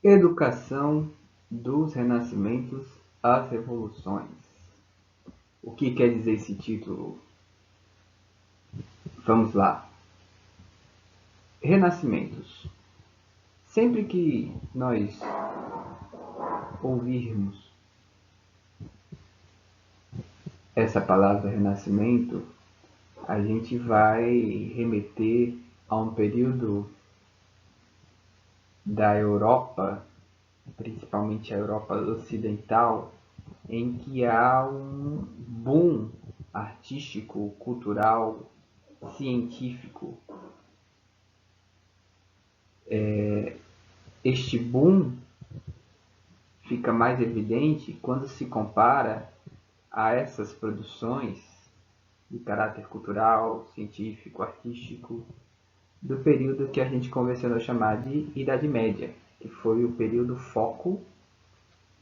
Educação dos renascimentos às revoluções. O que quer dizer esse título? Vamos lá. Renascimentos. Sempre que nós ouvirmos essa palavra renascimento, a gente vai remeter a um período da Europa, principalmente a Europa ocidental, em que há um boom artístico, cultural, científico. Este boom fica mais evidente quando se compara a essas produções de caráter cultural, científico, artístico, do período que a gente convencionou chamar de Idade Média, que foi o período foco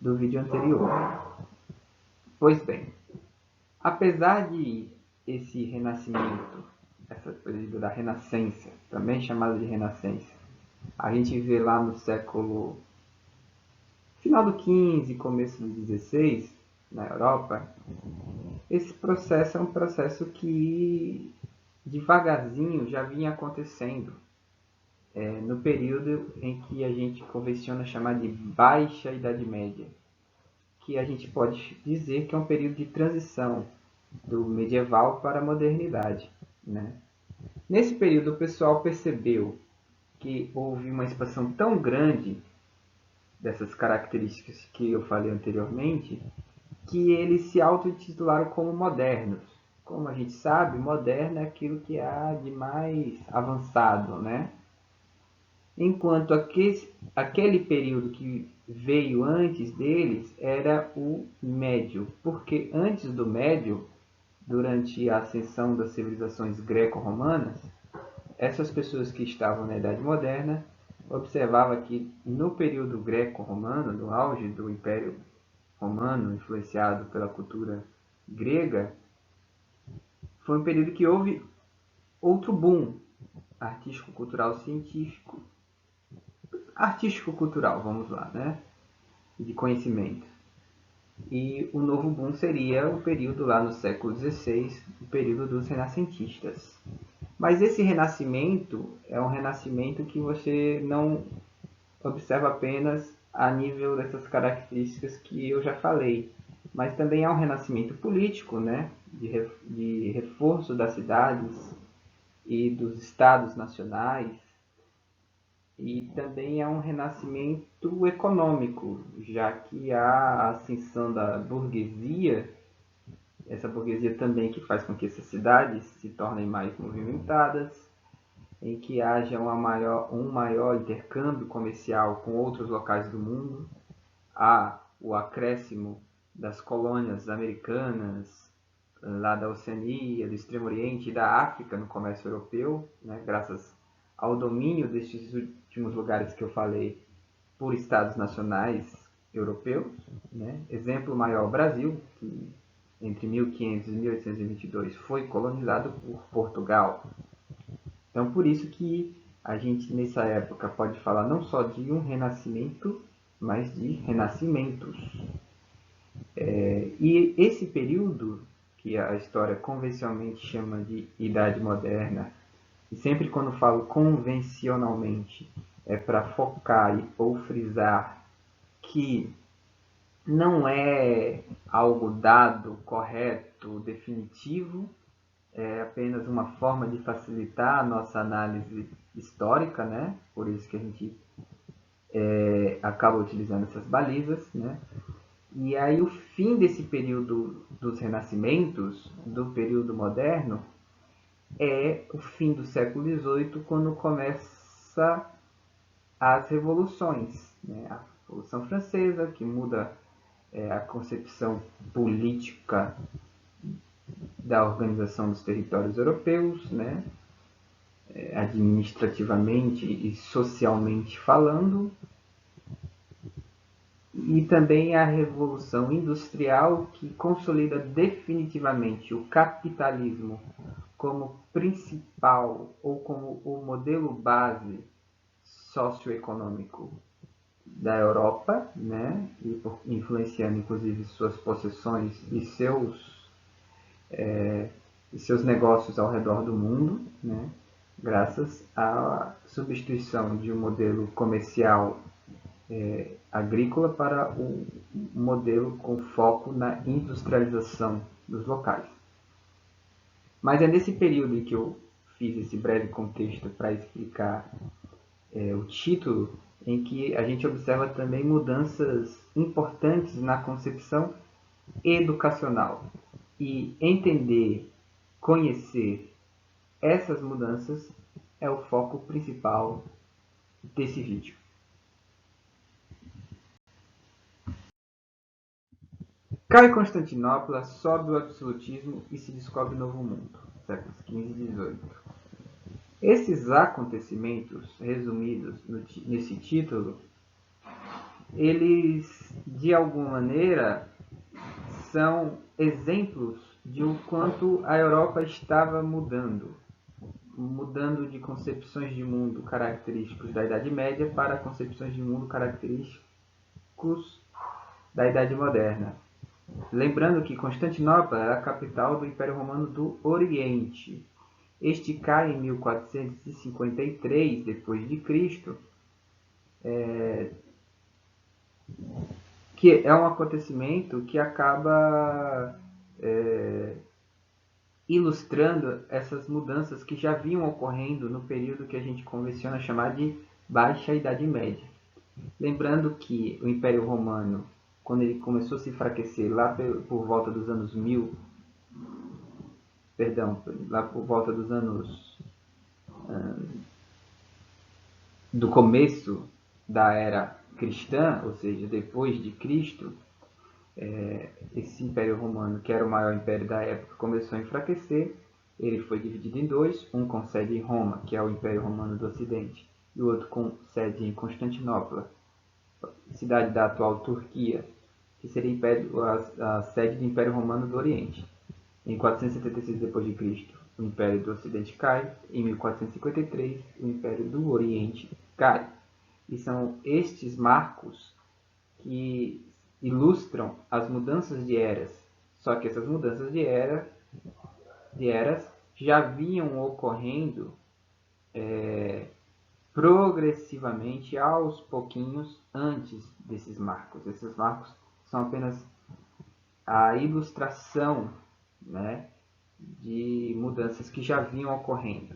do vídeo anterior. Pois bem, apesar de esse renascimento, essa período da Renascença, também chamado de Renascença, a gente vê lá no século final do XV, começo do XVI, na Europa, esse processo é um processo que devagarzinho já vinha acontecendo no período em que a gente convenciona chamar de Baixa Idade Média, que a gente pode dizer que é um período de transição do medieval para a modernidade, né? Nesse período o pessoal percebeu que houve uma expansão tão grande dessas características que eu falei anteriormente, que eles se auto-intitularam como modernos. Como a gente sabe, moderno é aquilo que há de mais avançado, né? Enquanto aquele período que veio antes deles era o médio, porque antes do médio, durante a ascensão das civilizações greco-romanas, essas pessoas que estavam na Idade Moderna observavam que no período greco-romano, no auge do Império Romano, influenciado pela cultura grega, foi um período que houve outro boom artístico, cultural, científico, artístico-cultural, vamos lá, né? De conhecimento. E o novo boom seria o período lá no século XVI, o período dos renascentistas. Mas esse renascimento é um renascimento que você não observa apenas a nível dessas características que eu já falei, mas também há um renascimento político, né, de reforço das cidades e dos estados nacionais, e também há um renascimento econômico, já que há a ascensão da burguesia, essa burguesia também que faz com que essas cidades se tornem mais movimentadas, em que haja um maior intercâmbio comercial com outros locais do mundo, há o acréscimo das colônias americanas, lá da Oceania, do Extremo Oriente e da África no comércio europeu, né, graças ao domínio destes últimos lugares que eu falei por estados nacionais europeus. Né? Exemplo maior, o Brasil, que entre 1500 e 1822 foi colonizado por Portugal. Então, por isso que a gente, nessa época, pode falar não só de um renascimento, mas de renascimentos. E esse período, que a história convencionalmente chama de Idade Moderna, e sempre quando falo convencionalmente, é para focar ou frisar que não é algo dado, correto, definitivo, é apenas uma forma de facilitar a nossa análise histórica, né? Por isso que a gente acaba utilizando essas balizas, né? E aí o fim desse período dos renascimentos, do período moderno, é o fim do século XVIII, quando começa as revoluções. Né? A Revolução Francesa, que muda a concepção política da organização dos territórios europeus, né? Administrativamente e socialmente falando, e também a Revolução Industrial, que consolida definitivamente o capitalismo como principal ou como o modelo base socioeconômico da Europa, né, e influenciando inclusive suas possessões e seus negócios ao redor do mundo, né, graças à substituição de um modelo comercial agrícola para um modelo com foco na industrialização dos locais. Mas é nesse período em que eu fiz esse breve contexto para explicar o título, em que a gente observa também mudanças importantes na concepção educacional. E entender, conhecer essas mudanças é o foco principal desse vídeo. Cai Constantinopla, sobe o absolutismo e se descobre o novo mundo, séculos XV e XVIII. Esses acontecimentos, resumidos nesse título, eles, de alguma maneira, são exemplos de o quanto a Europa estava mudando de concepções de mundo característicos da Idade Média para concepções de mundo característicos da Idade Moderna. Lembrando que Constantinopla era a capital do Império Romano do Oriente. Este cai em 1453 d.C., que é um acontecimento que acaba ilustrando essas mudanças que já vinham ocorrendo no período que a gente convenciona chamar de Baixa Idade Média. Lembrando que o Império Romano, quando ele começou a se enfraquecer lá por volta dos anos do começo da era cristã, ou seja, depois de Cristo, esse Império Romano, que era o maior império da época, começou a enfraquecer. Ele foi dividido em dois, um com sede em Roma, que é o Império Romano do Ocidente, e o outro com sede em Constantinopla, cidade da atual Turquia, que seria a sede do Império Romano do Oriente. Em 476 d.C., o Império do Ocidente cai. Em 1453, o Império do Oriente cai. E são estes marcos que ilustram as mudanças de eras. Só que essas mudanças de eras já vinham ocorrendo progressivamente, aos pouquinhos, antes desses marcos. Esses marcos são apenas a ilustração, né, de mudanças que já vinham ocorrendo.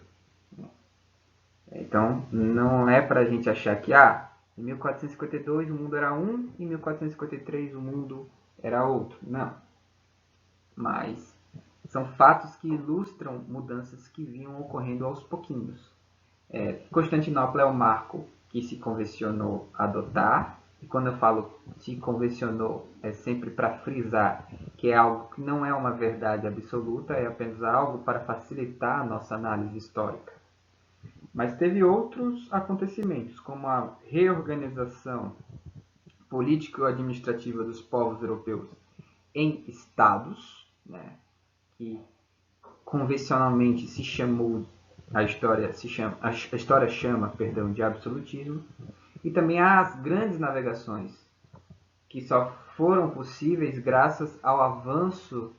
Então, não é para a gente achar que em 1452 o mundo era um, em 1453 o mundo era outro. Não. Mas são fatos que ilustram mudanças que vinham ocorrendo aos pouquinhos. Constantinopla é o marco que se convencionou adotar. E quando eu falo se convencionou, é sempre para frisar que é algo que não é uma verdade absoluta, é apenas algo para facilitar a nossa análise histórica. Mas teve outros acontecimentos, como a reorganização político-administrativa dos povos europeus em estados, né, que convencionalmente se chamou a história chama de absolutismo, e também as grandes navegações, que só foram possíveis graças ao avanço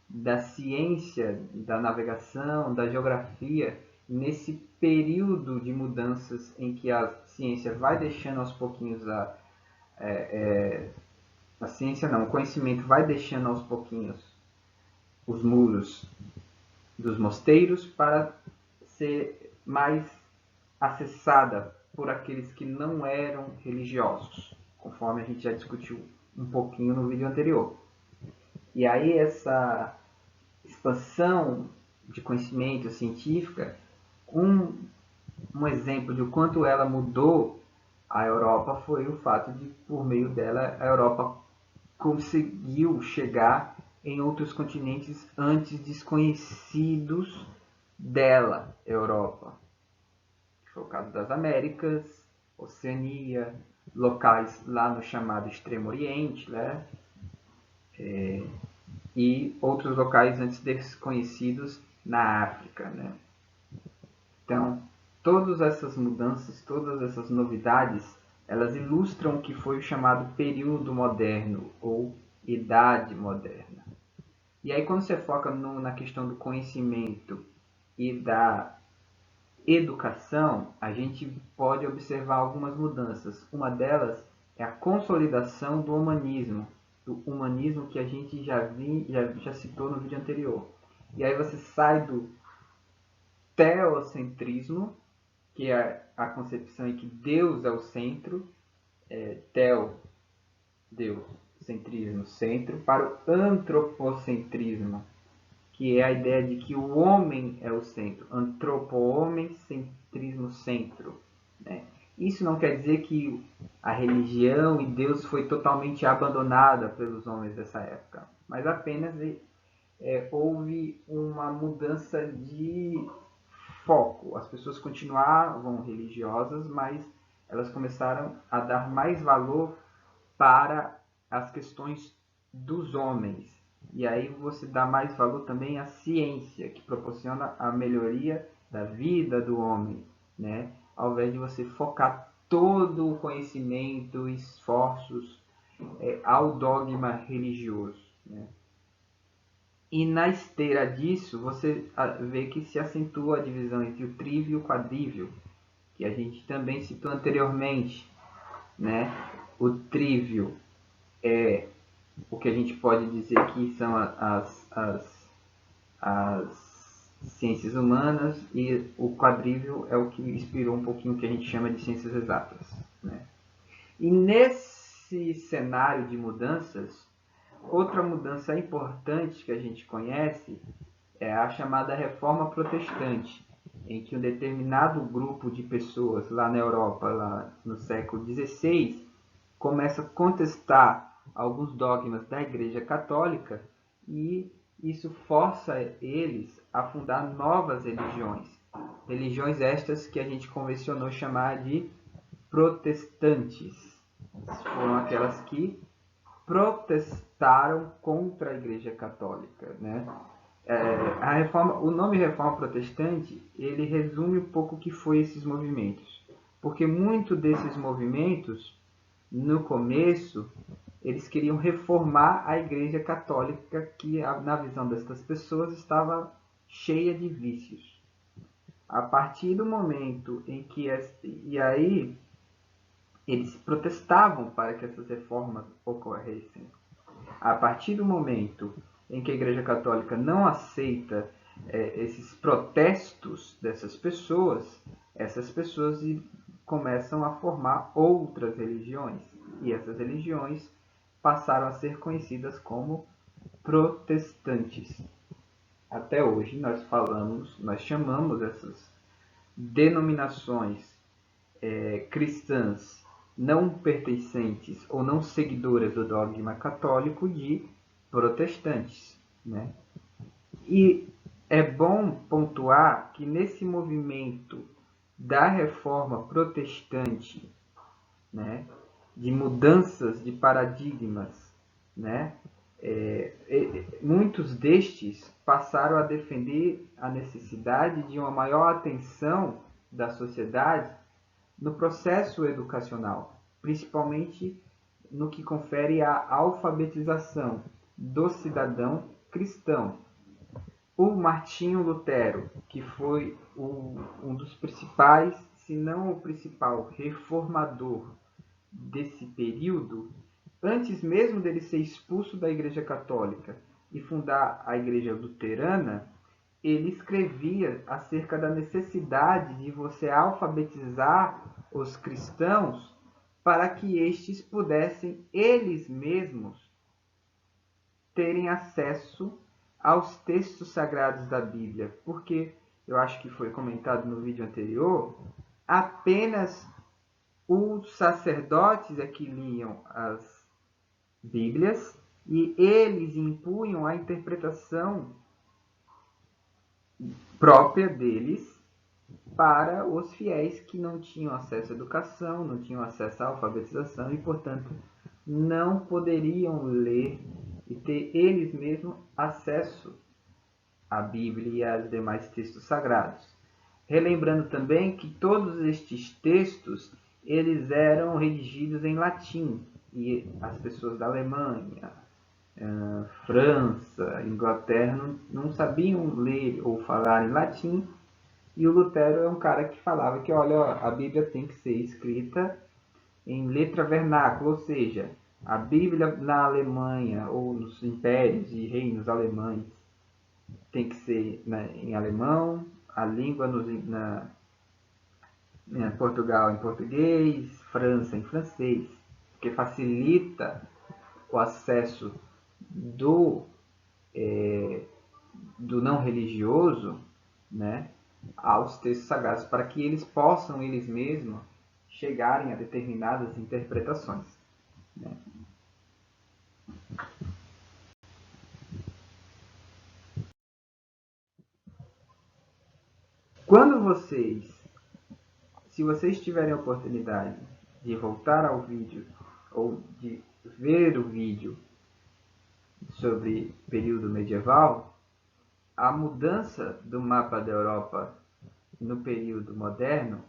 da ciência, da navegação, da geografia, nesse período de mudanças em que a ciência vai deixando aos pouquinhos o conhecimento vai deixando aos pouquinhos os muros dos mosteiros para ser mais acessada por aqueles que não eram religiosos, conforme a gente já discutiu um pouquinho no vídeo anterior. E aí essa expansão de conhecimento científica, um exemplo de o quanto ela mudou a Europa foi o fato de, por meio dela, a Europa conseguiu chegar em outros continentes antes desconhecidos dela, Europa. Foi o caso das Américas, Oceania, locais lá no chamado Extremo Oriente, né? E outros locais antes desconhecidos na África, né? Então, todas essas mudanças, todas essas novidades elas ilustram o que foi o chamado período moderno ou idade moderna. E aí quando você foca na questão do conhecimento e da educação, a gente pode observar algumas mudanças. Uma delas é a consolidação do humanismo que a gente já citou no vídeo anterior. E aí você sai do teocentrismo, que é a concepção em que Deus é o centro, Deus, centrismo, centro, para o antropocentrismo, que é a ideia de que o homem é o centro, antropo-homem, centrismo, centro. Né? Isso não quer dizer que a religião e Deus foi totalmente abandonada pelos homens dessa época, mas apenas houve uma mudança de foco. As pessoas continuavam religiosas, mas elas começaram a dar mais valor para as questões dos homens. E aí você dá mais valor também à ciência, que proporciona a melhoria da vida do homem, né? Ao invés de você focar todo o conhecimento, esforços ao dogma religioso. Né? E na esteira disso, você vê que se acentua a divisão entre o trívio e o quadrívio, que a gente também citou anteriormente. Né? O trívio é o que a gente pode dizer que são as ciências humanas, e o quadrívio é o que inspirou um pouquinho o que a gente chama de ciências exatas. Né? E nesse cenário de mudanças, outra mudança importante que a gente conhece é a chamada Reforma Protestante, em que um determinado grupo de pessoas lá na Europa, lá no século XVI, começa a contestar alguns dogmas da Igreja Católica, e isso força eles a fundar novas religiões. Religiões estas que a gente convencionou chamar de protestantes. Foram aquelas que protestaram contra a Igreja Católica. Né? O nome Reforma Protestante ele resume um pouco o que foi esses movimentos. Porque muito desses movimentos, no começo, eles queriam reformar a Igreja Católica, que na visão destas pessoas estava cheia de vícios. A partir do momento em que e aí eles protestavam para que essas reformas ocorressem. A partir do momento em que a Igreja Católica não aceita esses protestos dessas pessoas, essas pessoas começam a formar outras religiões. E essas religiões passaram a ser conhecidas como protestantes. Até hoje nós chamamos essas denominações cristãs não pertencentes ou não seguidoras do dogma católico de protestantes. Né? E é bom pontuar que nesse movimento da reforma protestante, né, de mudanças de paradigmas, né, muitos destes passaram a defender a necessidade de uma maior atenção da sociedade no processo educacional, principalmente no que confere à alfabetização do cidadão cristão. O Martinho Lutero, que foi um dos principais, se não o principal, reformador desse período, antes mesmo dele ser expulso da Igreja Católica e fundar a Igreja Luterana, ele escrevia acerca da necessidade de você alfabetizar os cristãos para que estes pudessem eles mesmos terem acesso aos textos sagrados da Bíblia, porque eu acho que foi comentado no vídeo anterior, apenas os sacerdotes é que liam as Bíblias e eles impunham a interpretação própria deles para os fiéis que não tinham acesso à educação, não tinham acesso à alfabetização e, portanto, não poderiam ler e ter eles mesmos acesso à Bíblia e aos demais textos sagrados. Relembrando também que todos estes textos eles eram redigidos em latim, e as pessoas da Alemanha, França, Inglaterra não sabiam ler ou falar em latim, e o Lutero é um cara que falava que, olha, a Bíblia tem que ser escrita em letra vernácula, ou seja, a Bíblia na Alemanha ou nos impérios e reinos alemães tem que ser em alemão, a língua em Portugal em português, França em francês, porque facilita o acesso do, do não religioso, né, aos textos sagrados, para que eles possam, eles mesmos, chegarem a determinadas interpretações. Né? Quando se vocês tiverem a oportunidade de voltar ao vídeo ou de ver o vídeo sobre período medieval, a mudança do mapa da Europa no período moderno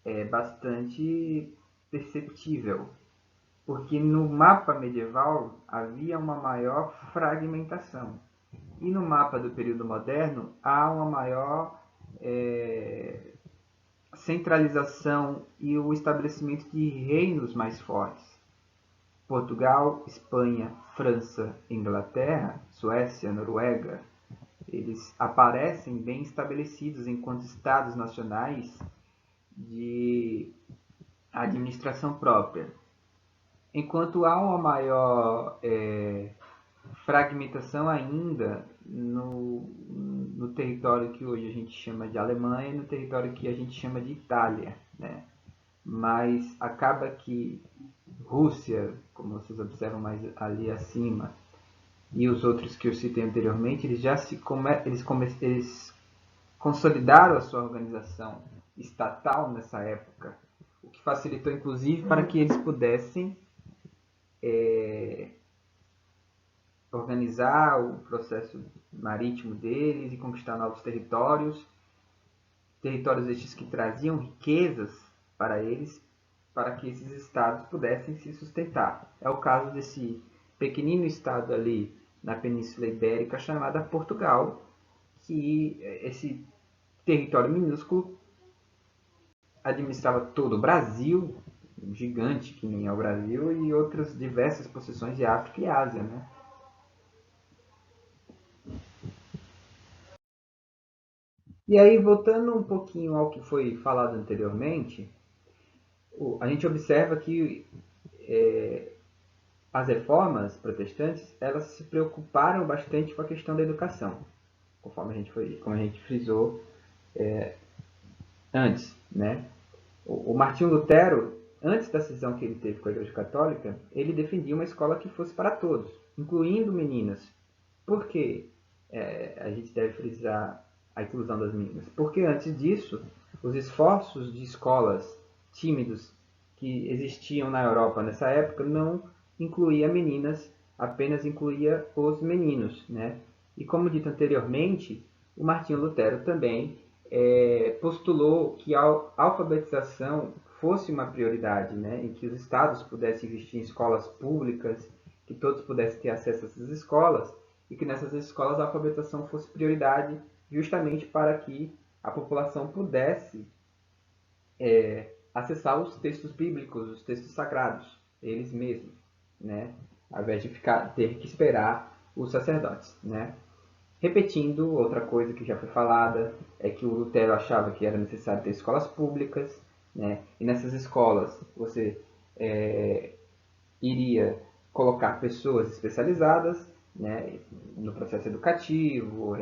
é bastante perceptível, porque no mapa medieval havia uma maior fragmentação e no mapa do período moderno há uma maior centralização e o estabelecimento de reinos mais fortes. Portugal, Espanha, França, Inglaterra, Suécia, Noruega, eles aparecem bem estabelecidos enquanto estados nacionais de administração própria. Enquanto há uma maior fragmentação ainda no território que hoje a gente chama de Alemanha e no território que a gente chama de Itália, né? Mas acaba que Rússia, como vocês observam mais ali acima, e os outros que eu citei anteriormente, eles já eles consolidaram a sua organização estatal nessa época, o que facilitou inclusive para que eles pudessem organizar o processo marítimo deles e conquistar novos territórios, territórios estes que traziam riquezas para eles, para que esses estados pudessem se sustentar. É o caso desse pequenino estado ali na Península Ibérica chamada Portugal, que esse território minúsculo administrava todo o Brasil, um gigante que nem é o Brasil, e outras diversas possessões de África e Ásia, né? E aí, voltando um pouquinho ao que foi falado anteriormente, a gente observa que as reformas protestantes elas se preocuparam bastante com a questão da educação, conforme como a gente frisou antes, né? O Martinho Lutero, antes da cisão que ele teve com a Igreja Católica, ele defendia uma escola que fosse para todos, incluindo meninas. Por que a gente deve frisar a inclusão das meninas? Porque antes disso, os esforços de escolas tímidos que existiam na Europa nessa época não incluía meninas, apenas incluía os meninos, né? E como dito anteriormente, o Martinho Lutero também postulou que a alfabetização fosse uma prioridade, né? Em que os estados pudessem investir em escolas públicas, que todos pudessem ter acesso a essas escolas, e que nessas escolas a alfabetização fosse prioridade justamente para que a população pudesse acessar os textos bíblicos, os textos sagrados, eles mesmos, né? Ao invés de ter que esperar os sacerdotes, né? Repetindo, outra coisa que já foi falada é que o Lutero achava que era necessário ter escolas públicas, né? E nessas escolas você iria colocar pessoas especializadas, né, no processo educativo,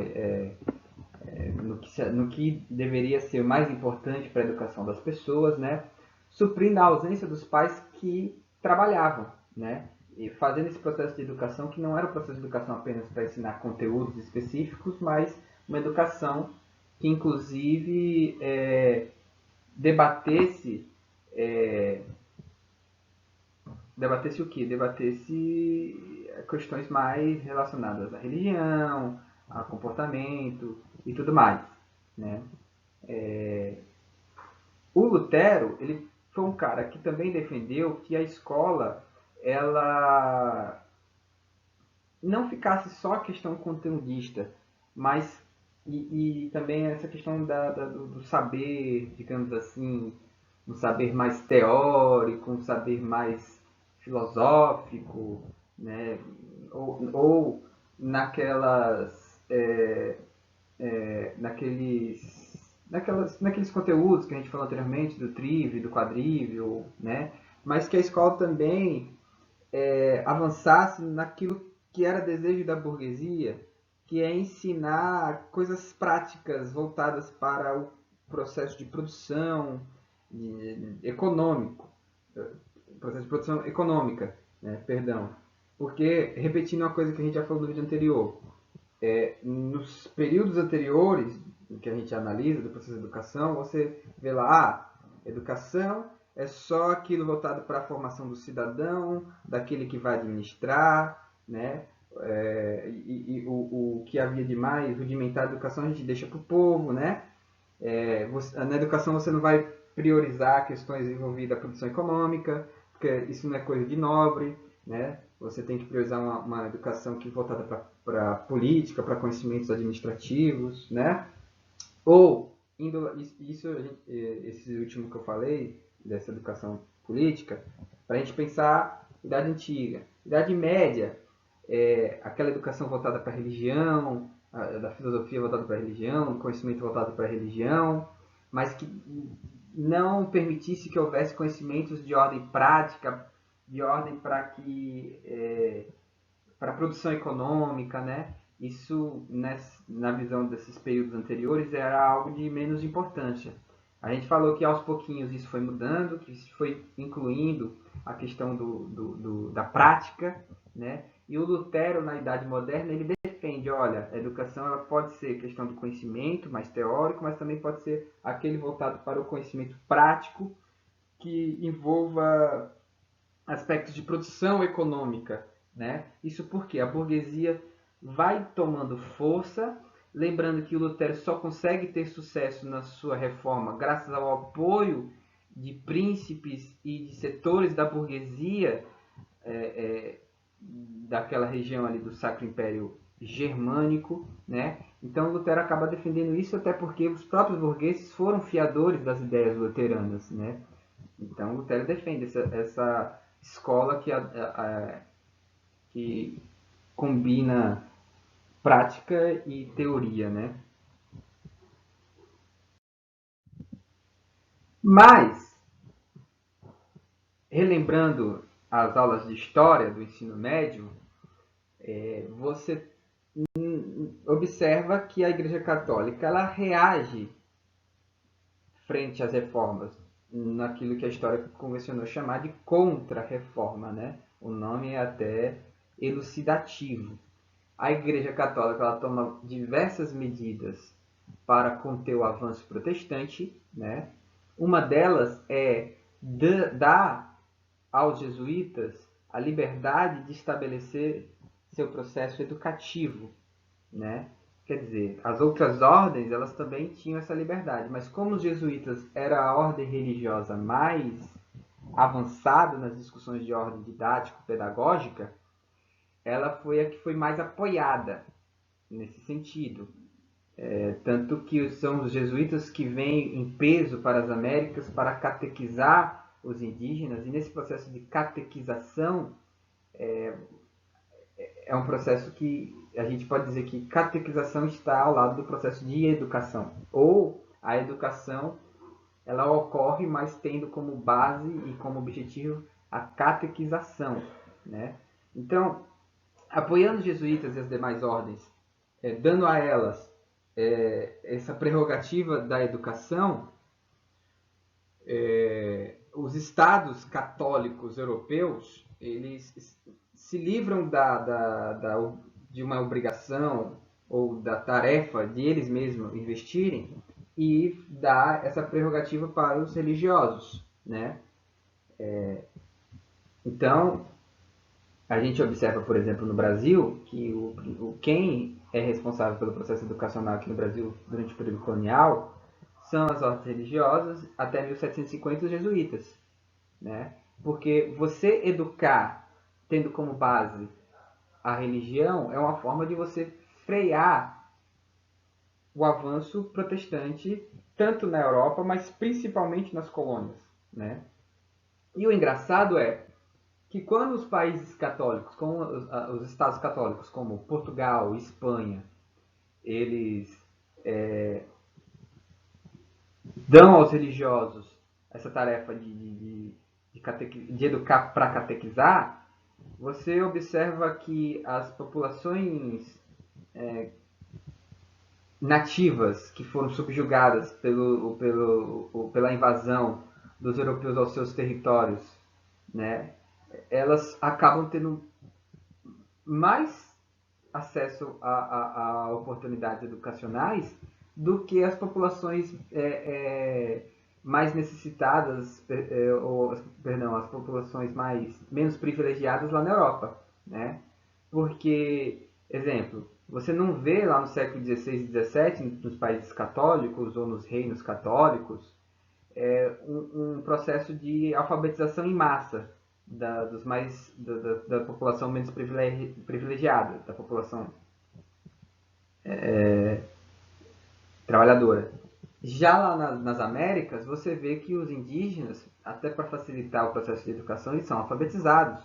no que deveria ser mais importante para a educação das pessoas, né, suprindo a ausência dos pais que trabalhavam, né, e fazendo esse processo de educação que não era um processo de educação apenas para ensinar conteúdos específicos, mas uma educação que inclusive debatesse debater-se o quê? Debater-se questões mais relacionadas à religião, a comportamento e tudo mais, né? O Lutero, ele foi um cara que também defendeu que a escola ela não ficasse só a questão conteudista, mas e também essa questão do saber, digamos assim, um saber mais teórico, um saber mais filosófico, né? Ou naquelas, naqueles conteúdos que a gente falou anteriormente, do trívio, do quadrívio, né? Mas que a escola também avançasse naquilo que era desejo da burguesia, que é ensinar coisas práticas voltadas para o processo de produção econômico, processo de produção econômica, né? Perdão. Porque, repetindo uma coisa que a gente já falou no vídeo anterior, nos períodos anteriores que a gente analisa do processo de educação, você vê lá, educação é só aquilo voltado para a formação do cidadão, daquele que vai administrar, né? O que havia de mais rudimentar da educação a gente deixa para o povo, né? Na educação você não vai priorizar questões envolvidas à produção econômica, porque isso não é coisa de nobre, né? Você tem que priorizar uma educação que é voltada para política, para conhecimentos administrativos, né? Ou, esse último que eu falei, dessa educação política, para a gente pensar Idade Antiga. Idade Média, aquela educação voltada para a religião, da filosofia voltada para a religião, do conhecimento voltado para a religião, mas que não permitisse que houvesse conhecimentos de ordem prática, de ordem para que para a produção econômica, né? Isso, na visão desses períodos anteriores, era algo de menos importância. A gente falou que aos pouquinhos isso foi mudando, que isso foi incluindo a questão da prática, né? E o Lutero, na Idade Moderna, ele defende, olha, a educação ela pode ser questão do conhecimento mais teórico, mas também pode ser aquele voltado para o conhecimento prático, que envolva aspectos de produção econômica, né? Isso porque a burguesia vai tomando força, lembrando que o Lutero só consegue ter sucesso na sua reforma graças ao apoio de príncipes e de setores da burguesia é, é, daquela região ali do Sacro Império Germânico, né? Então Lutero acaba defendendo isso até porque os próprios burgueses foram fiadores das ideias luteranas, né? Então Lutero defende essa escola que combina prática e teoria, né? Mas, relembrando as aulas de história do ensino médio, você observa que a Igreja Católica ela reage frente às reformas, naquilo que a história convencionou chamar de contra-reforma, né? O nome é até elucidativo. A Igreja Católica ela toma diversas medidas para conter o avanço protestante, né? Uma delas é dar aos jesuítas a liberdade de estabelecer seu processo educativo, né? Quer dizer, as outras ordens elas também tinham essa liberdade, mas como os jesuítas era a ordem religiosa mais avançada nas discussões de ordem didático-pedagógica, ela foi a que foi mais apoiada nesse sentido. Tanto que são os jesuítas que vêm em peso para as Américas para catequizar os indígenas, e nesse processo de catequização é um processo que a gente pode dizer que catequização está ao lado do processo de educação. Ou a educação ela ocorre, mas tendo como base e como objetivo a catequização, né? Então, apoiando os jesuítas e as demais ordens, dando a elas essa prerrogativa da educação, os estados católicos europeus eles se livram de uma obrigação ou da tarefa de eles mesmos investirem e dá essa prerrogativa para os religiosos, né? Então, a gente observa, por exemplo, no Brasil, que quem é responsável pelo processo educacional aqui no Brasil durante o período colonial são as ordens religiosas, até 1750 os jesuítas. né? Porque você educar tendo como base a religião é uma forma de você frear o avanço protestante tanto na Europa, mas principalmente nas colônias, né? E o engraçado é que quando os países católicos, como os estados católicos, como Portugal, Espanha, eles dão aos religiosos essa tarefa de educar para catequizar, você observa que as populações nativas que foram subjugadas pela invasão dos europeus aos seus territórios, né, elas acabam tendo mais acesso a oportunidades educacionais do que as populações mais necessitadas, ou, perdão, as populações menos privilegiadas lá na Europa, né? Porque, exemplo, você não vê lá no século XVI e XVII, nos países católicos ou nos reinos católicos, um processo de alfabetização em massa da população menos privilegiada, da população trabalhadora. Já lá nas Américas, você vê que os indígenas, até para facilitar o processo de educação, eles são alfabetizados,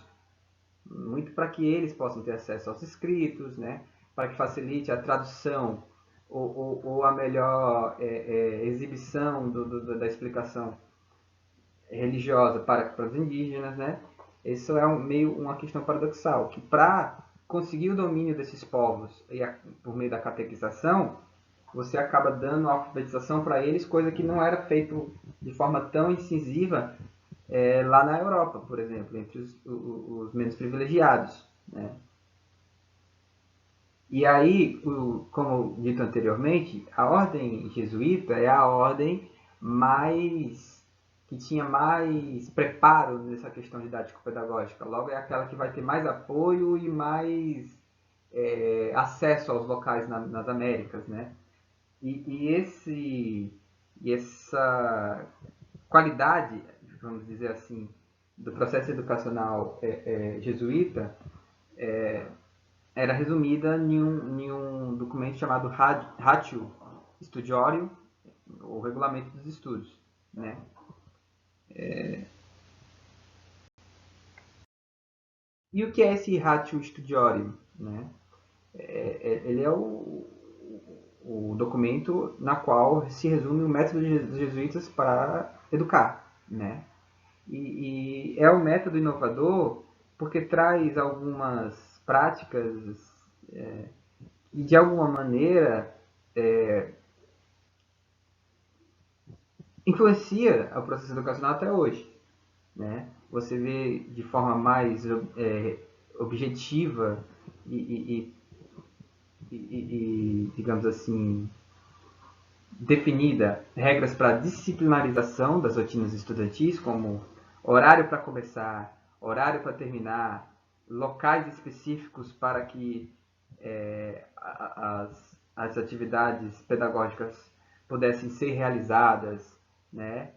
muito para que eles possam ter acesso aos escritos, né? Para que facilite a tradução ou a melhor exibição da explicação religiosa para os indígenas, né? Isso é meio uma questão paradoxal, que para conseguir o domínio desses povos por meio da catequização, você acaba dando alfabetização para eles, coisa que não era feito de forma tão incisiva lá na Europa, por exemplo, entre os menos privilegiados, né? E aí, como dito anteriormente, a ordem jesuíta é a ordem que tinha mais preparo nessa questão didático-pedagógica. Logo, é aquela que vai ter mais apoio e mais acesso aos locais nas Américas, né? E essa qualidade, vamos dizer assim, do processo educacional jesuíta era resumida em um documento chamado Ratio Studiorum, o regulamento dos estudos, né? E o que é esse Ratio Studiorum, né? Ele é o documento na qual se resume o método dos jesuítas para educar, né? E é um método inovador porque traz algumas práticas que de alguma maneira influencia o processo educacional até hoje, né? Você vê de forma mais objetiva digamos assim, definida regras para disciplinarização das rotinas estudantis, como horário para começar, horário para terminar, locais específicos para que as atividades pedagógicas pudessem ser realizadas, né?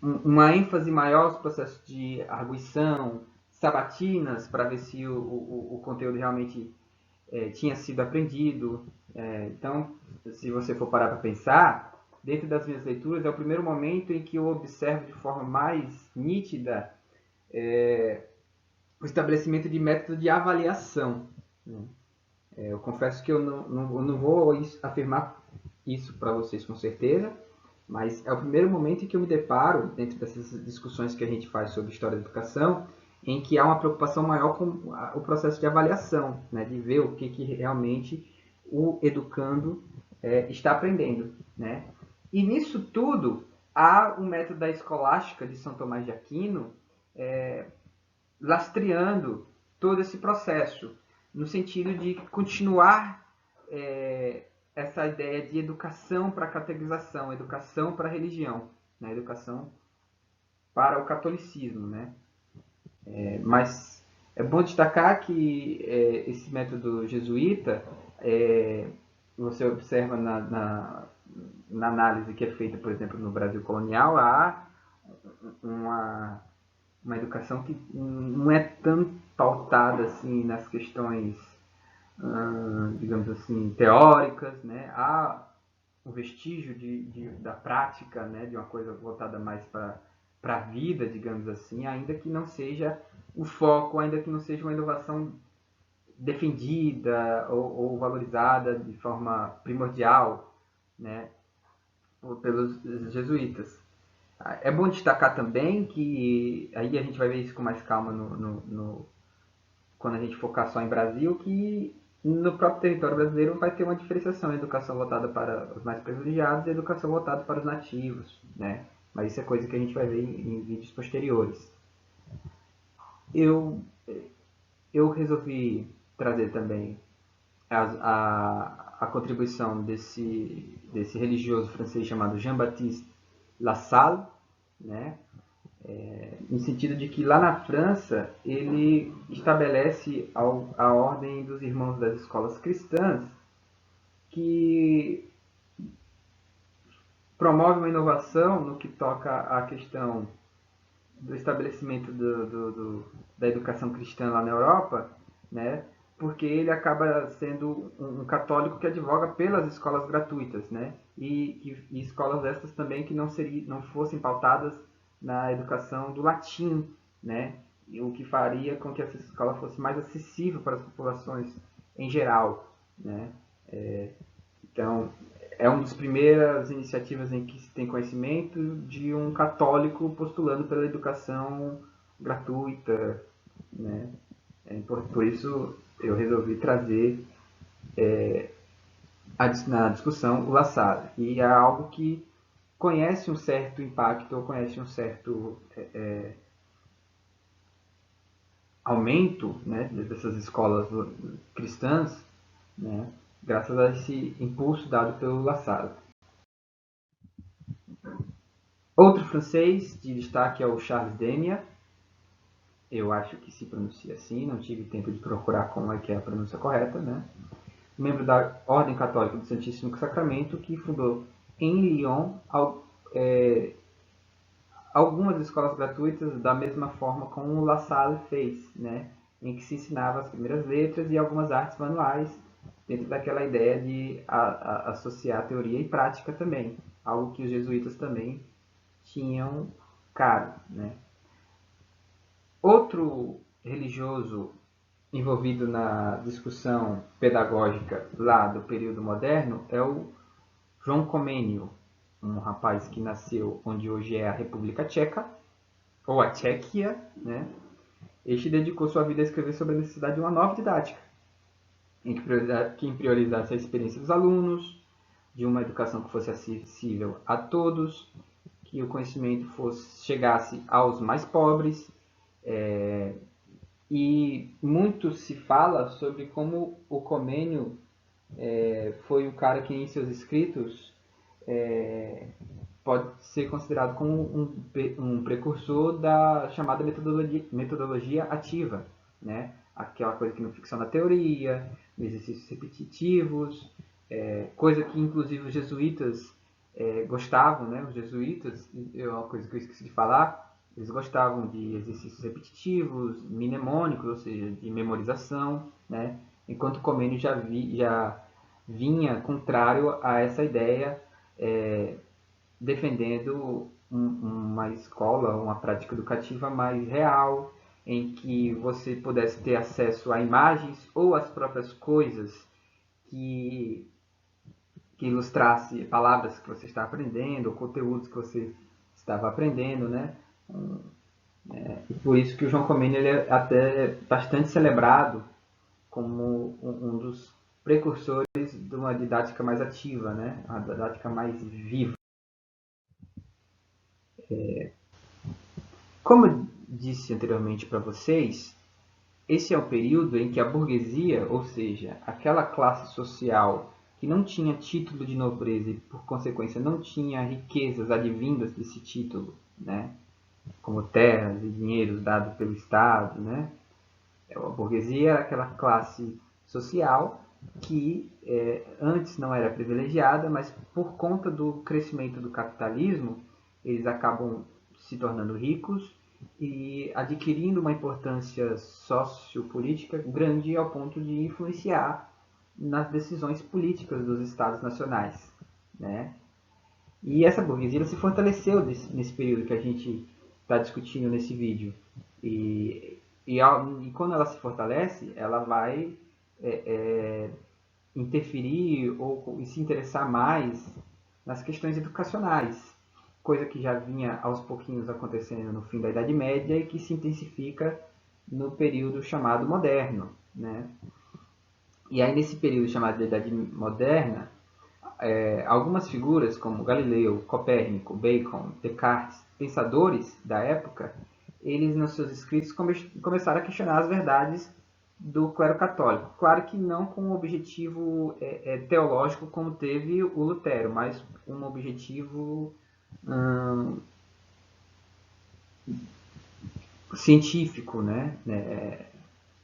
Uma ênfase maior aos processos de arguição, sabatinas para ver se o conteúdo realmente tinha sido aprendido. Então, se você for parar para pensar, dentro das minhas leituras, é o primeiro momento em que eu observo de forma mais nítida o estabelecimento de método de avaliação, né? Eu confesso que eu não vou afirmar isso para vocês com certeza, mas é o primeiro momento em que eu me deparo, dentro dessas discussões que a gente faz sobre história da educação, em que há uma preocupação maior com o processo de avaliação, né, de ver o que realmente o educando está aprendendo, né? E nisso tudo, há o método da escolástica de São Tomás de Aquino lastreando todo esse processo, no sentido de continuar essa ideia de educação para a catequização, educação para a religião, né? Educação para o catolicismo, né? Mas é bom destacar que esse método jesuíta, você observa na análise que é feita, por exemplo, no Brasil colonial, há uma educação que não é tão pautada assim nas questões, digamos assim, teóricas, né? Há um vestígio da prática, né? De uma coisa voltada mais para a vida, digamos assim, ainda que não seja o foco, ainda que não seja uma inovação defendida ou valorizada de forma primordial, né? Pelos jesuítas. É bom destacar também que, aí a gente vai ver isso com mais calma quando a gente focar só em Brasil, que no próprio território brasileiro vai ter uma diferenciação, educação voltada para os mais privilegiados e educação voltada para os nativos, né? Mas isso é coisa que a gente vai ver em vídeos posteriores. Eu, eu resolvi trazer também a contribuição desse religioso francês chamado Jean-Baptiste Lassalle, né? No sentido de que lá na França ele estabelece a ordem dos irmãos das escolas cristãs, que promove uma inovação no que toca à questão do estabelecimento da educação cristã lá na Europa, né? Porque ele acaba sendo um católico que advoga pelas escolas gratuitas, né? E escolas essas também que não fossem pautadas na educação do latim, né? O que faria com que essa escola fosse mais acessível para as populações em geral, né? Então, é uma das primeiras iniciativas em que se tem conhecimento de um católico postulando pela educação gratuita, né? Por isso eu resolvi trazer na discussão o La Salle, e é algo que conhece um certo impacto ou conhece um certo aumento, né, dessas escolas cristãs, né, graças a esse impulso dado pelo La Salle. Outro francês de destaque é o Charles Demian. Eu acho que se pronuncia assim, não tive tempo de procurar como é que é a pronúncia correta, né? Membro da Ordem Católica do Santíssimo Sacramento, que fundou em Lyon algumas escolas gratuitas da mesma forma como o La Salle fez, né? Em que se ensinava as primeiras letras e algumas artes manuais, dentro daquela ideia de associar teoria e prática também, algo que os jesuítas também tinham caro, né? Outro religioso envolvido na discussão pedagógica lá do período moderno é o João Comênio, um rapaz que nasceu onde hoje é a República Tcheca, ou a Tchequia, né? Este dedicou sua vida a escrever sobre a necessidade de uma nova didática, em que priorizasse a experiência dos alunos, de uma educação que fosse acessível a todos, que o conhecimento chegasse aos mais pobres, e muito se fala sobre como o Comênio foi o cara que em seus escritos pode ser considerado como um precursor da chamada metodologia ativa, né? Aquela coisa que não ficciona a teoria, exercícios repetitivos, coisa que inclusive os jesuítas gostavam, né? Os jesuítas, é uma coisa que eu esqueci de falar, eles gostavam de exercícios repetitivos, mnemônicos, ou seja, de memorização, né? Enquanto Comênio já vinha contrário a essa ideia, defendendo uma escola, uma prática educativa mais real, em que você pudesse ter acesso a imagens ou às próprias coisas que, que ilustrasse palavras que você está aprendendo, ou conteúdos que você estava aprendendo, né? E por isso que o João Comênio ele é até bastante celebrado como um dos precursores de uma didática mais ativa, né? Uma didática mais viva. Como eu disse anteriormente para vocês, esse é o período em que a burguesia, ou seja, aquela classe social que não tinha título de nobreza e, por consequência, não tinha riquezas advindas desse título, né? Como terras e dinheiros dados pelo Estado, né? A burguesia era aquela classe social que antes não era privilegiada, mas por conta do crescimento do capitalismo, eles acabam se tornando ricos e adquirindo uma importância sociopolítica grande ao ponto de influenciar nas decisões políticas dos estados nacionais, né? E essa burguesia se fortaleceu nesse período que a gente está discutindo nesse vídeo. E quando ela se fortalece, ela vai interferir ou se interessar mais nas questões educacionais, coisa que já vinha aos pouquinhos acontecendo no fim da Idade Média e que se intensifica no período chamado moderno, né? E aí nesse período chamado de Idade Moderna, algumas figuras como Galileu, Copérnico, Bacon, Descartes, pensadores da época, eles nos seus escritos começaram a questionar as verdades do clero católico. Claro que não com um objetivo teológico como teve o Lutero, mas um objetivo científico, né?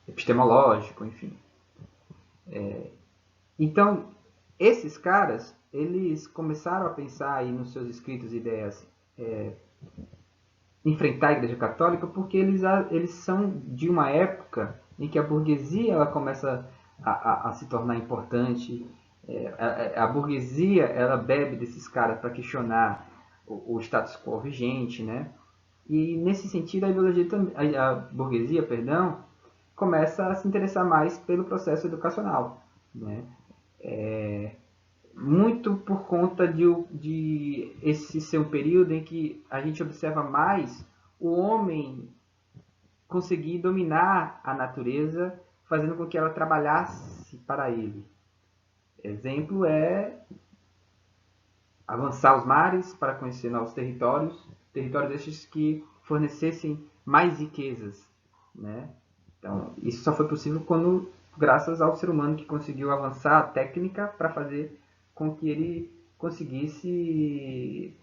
Epistemológico, enfim. Então, esses caras, eles começaram a pensar aí nos seus escritos ideias enfrentar a Igreja Católica porque eles são de uma época em que a burguesia ela começa a se tornar importante. A burguesia ela bebe desses caras para questionar o status quo vigente, né? E nesse sentido a burguesia, perdão, começa a se interessar mais pelo processo educacional, né? Muito por conta de esse ser um período em que a gente observa mais o homem conseguir dominar a natureza, fazendo com que ela trabalhasse para ele. Exemplo é avançar os mares para conhecer novos territórios estes que fornecessem mais riquezas, né? Então, isso só foi possível graças ao ser humano que conseguiu avançar a técnica para fazer com que ele conseguisse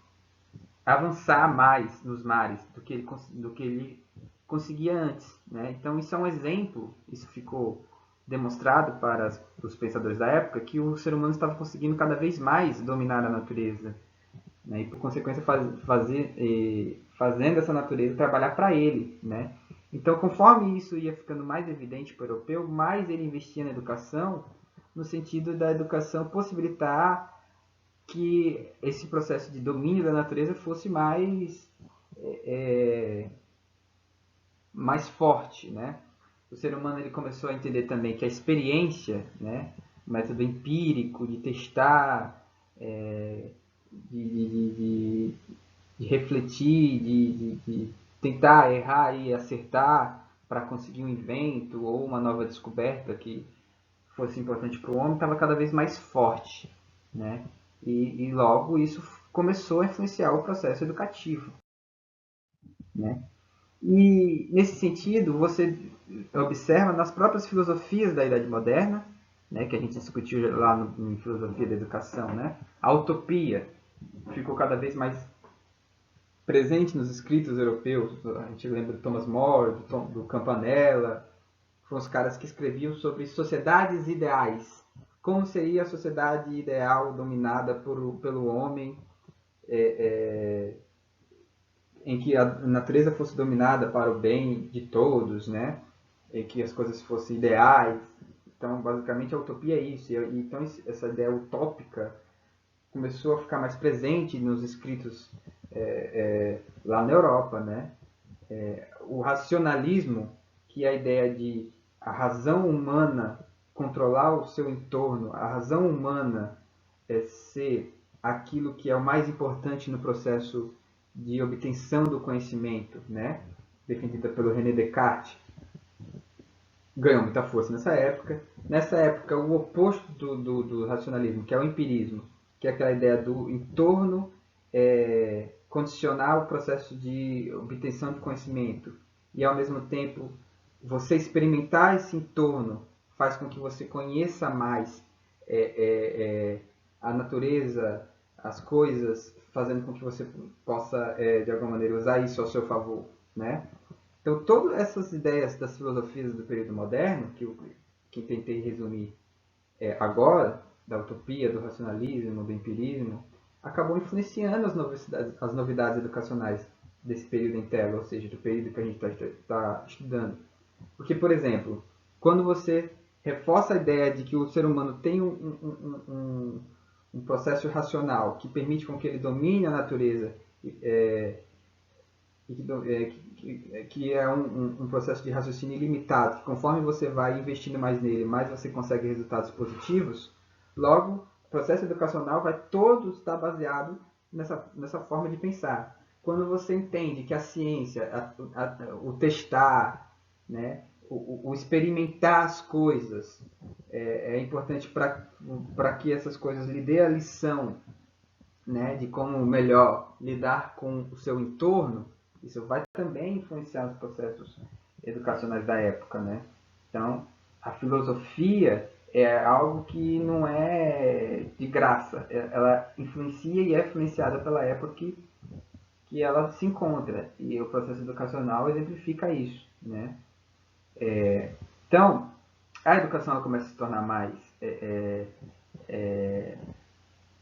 avançar mais nos mares do que ele conseguia antes, né? Então isso é um exemplo, isso ficou demonstrado para os pensadores da época que o ser humano estava conseguindo cada vez mais dominar a natureza, né? E por consequência fazendo essa natureza trabalhar para ele, né? Então, conforme isso ia ficando mais evidente para o europeu, mais ele investia na educação, no sentido da educação possibilitar que esse processo de domínio da natureza fosse mais forte, né? O ser humano ele começou a entender também que a experiência, né, o método empírico de testar, de refletir, de tentar errar e acertar para conseguir um invento ou uma nova descoberta que fosse importante para o homem, estava cada vez mais forte, né? E logo isso começou a influenciar o processo educativo, né? E nesse sentido, você observa nas próprias filosofias da Idade Moderna, né, que a gente discutiu lá em Filosofia da Educação, né, a utopia ficou cada vez mais presente nos escritos europeus. A gente lembra do Thomas More, do Campanella, que foram os caras que escreviam sobre sociedades ideais. Como seria a sociedade ideal dominada pelo homem, em que a natureza fosse dominada para o bem de todos, né? E que as coisas fossem ideais. Então, basicamente, a utopia é isso. Então, essa ideia utópica começou a ficar mais presente nos escritos lá na Europa, né? O racionalismo, que é a ideia de a razão humana controlar o seu entorno, a razão humana ser aquilo que é o mais importante no processo de obtenção do conhecimento, né? Defendida pelo René Descartes, ganhou muita força nessa época. Nessa época, o oposto do racionalismo, que é o empirismo, que é aquela ideia do entorno condicionar o processo de obtenção de conhecimento e, ao mesmo tempo, você experimentar esse entorno faz com que você conheça mais a natureza, as coisas, fazendo com que você possa, de alguma maneira, usar isso ao seu favor, né? Então, todas essas ideias das filosofias do período moderno, que tentei resumir agora, da utopia, do racionalismo, do empirismo, acabou influenciando as novidades educacionais desse período em tela, ou seja, do período que a gente está estudando. Porque, por exemplo, quando você reforça a ideia de que o ser humano tem um processo racional que permite com que ele domine a natureza, é, que é um processo de raciocínio ilimitado, que conforme você vai investindo mais nele, mais você consegue resultados positivos, logo, o processo educacional vai todo estar baseado nessa forma de pensar. Quando você entende que a ciência, o testar, né, o experimentar as coisas é importante para que essas coisas lhe dê a lição, né, de como melhor lidar com o seu entorno, isso vai também influenciar os processos educacionais da época, né? Então, a filosofia é algo que não é de graça, ela influencia e é influenciada pela época que ela se encontra, e o processo educacional exemplifica isso, né? Então, a educação ela começa a se tornar mais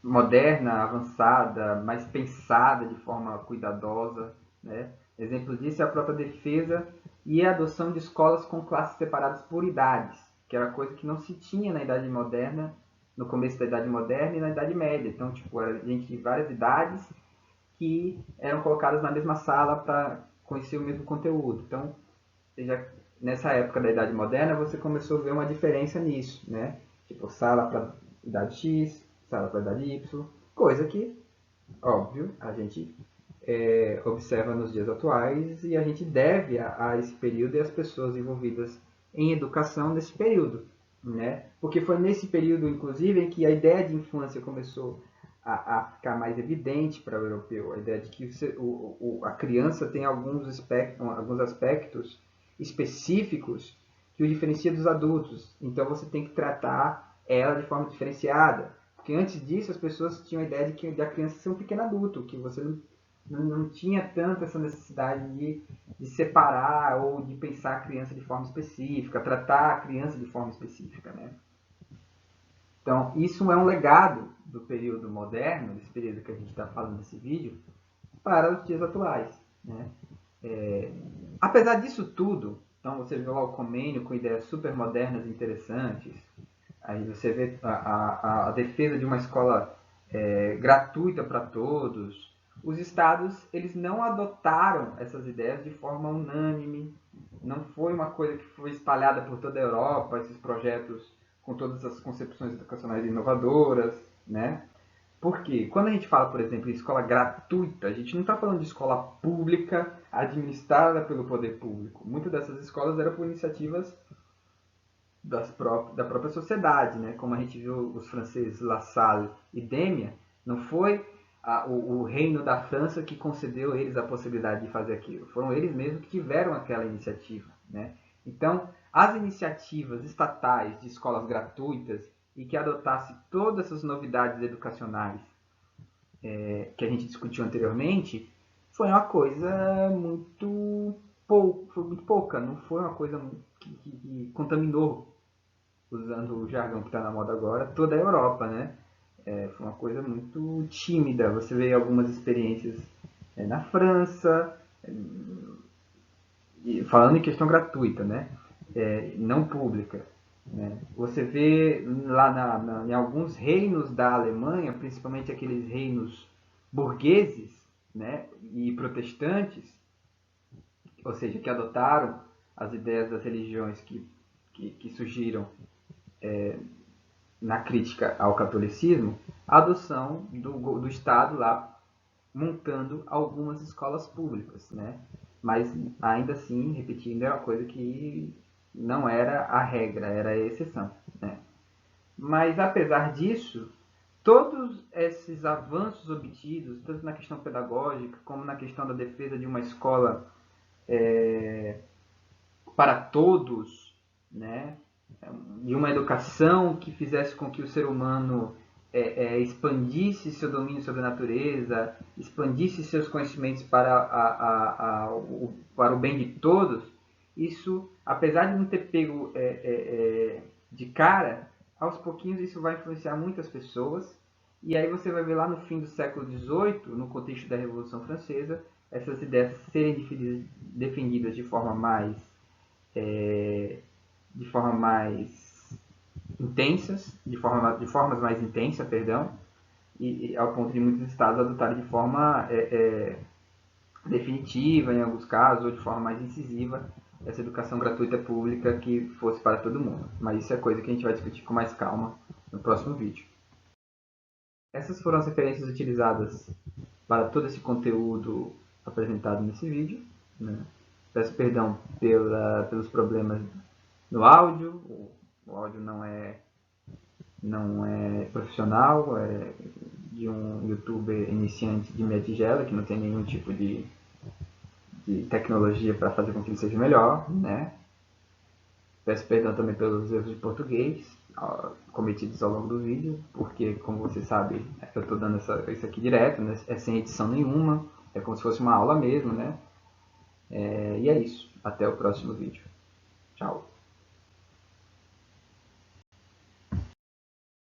moderna, avançada, mais pensada de forma cuidadosa, né? Exemplo disso é a própria defesa e a adoção de escolas com classes separadas por idades, que era coisa que não se tinha na Idade Moderna, no começo da Idade Moderna e na Idade Média. Então, tipo, era gente de várias idades que eram colocadas na mesma sala para conhecer o mesmo conteúdo. Então, já nessa época da Idade Moderna, você começou a ver uma diferença nisso, né? Tipo, sala para idade X, sala para idade Y, coisa que, óbvio, a gente observa nos dias atuais e a gente deve a esse período e às pessoas envolvidas em educação nesse período, né? Porque foi nesse período, inclusive, em que a ideia de infância começou a ficar mais evidente para o europeu, a ideia de que a criança tem alguns aspectos específicos que o diferencia dos adultos, então você tem que tratar ela de forma diferenciada, porque antes disso as pessoas tinham a ideia de que a criança ser um pequeno adulto, que você não tinha tanto essa necessidade de separar ou de pensar a criança de forma específica, tratar a criança de forma específica, né? Então, isso é um legado do período moderno, desse período que a gente está falando nesse vídeo, para os dias atuais, né? Apesar disso tudo, então você vê lá o Comênio com ideias super modernas e interessantes, aí você vê a defesa de uma escola gratuita para todos. Os estados eles não adotaram essas ideias de forma unânime, não foi uma coisa que foi espalhada por toda a Europa, esses projetos com todas as concepções educacionais inovadoras, né? Porque quando a gente fala, por exemplo, em escola gratuita, a gente não está falando de escola pública administrada pelo poder público. Muitas dessas escolas eram por iniciativas da própria sociedade, né? Como a gente viu os franceses La Salle e Démia, não foi o reino da França que concedeu a eles a possibilidade de fazer aquilo. Foram eles mesmos que tiveram aquela iniciativa, né? Então, as iniciativas estatais de escolas gratuitas e que adotasse todas essas novidades educacionais que a gente discutiu anteriormente, foi uma coisa foi muito pouca, não foi uma coisa que contaminou, usando o jargão que está na moda agora, toda a Europa, né? Foi uma coisa muito tímida. Você vê algumas experiências na França, falando em questão gratuita, né? Não pública. Né? Você vê lá em alguns reinos da Alemanha, principalmente aqueles reinos burgueses, né? E protestantes, ou seja, que adotaram as ideias das religiões que surgiram na crítica ao catolicismo, a adoção do Estado lá montando algumas escolas públicas, né? Mas ainda assim, repetindo, é uma coisa que não era a regra, era a exceção, né? Mas apesar disso, todos esses avanços obtidos, tanto na questão pedagógica como na questão da defesa de uma escola para todos, né? De uma educação que fizesse com que o ser humano expandisse seu domínio sobre a natureza, expandisse seus conhecimentos para o bem de todos, isso, apesar de não ter pego de cara, aos pouquinhos isso vai influenciar muitas pessoas. E aí você vai ver lá no fim do século XVIII, no contexto da Revolução Francesa, essas ideias serem defendidas de forma mais intensas, de formas mais intensas, perdão, e ao ponto de muitos estados adotarem de forma definitiva, em alguns casos, ou de forma mais incisiva, essa educação gratuita pública que fosse para todo mundo. Mas isso é coisa que a gente vai discutir com mais calma no próximo vídeo. Essas foram as referências utilizadas para todo esse conteúdo apresentado nesse vídeo, né? Peço perdão pelos problemas no áudio. O áudio não é profissional, é de um youtuber iniciante de meia tigela, que não tem nenhum tipo de tecnologia para fazer com que ele seja melhor, né? Peço perdão também pelos erros de português cometidos ao longo do vídeo, porque, como você sabe, eu estou dando isso aqui direto, né? É sem edição nenhuma, é como se fosse uma aula mesmo, né? E é isso. Até o próximo vídeo. Tchau.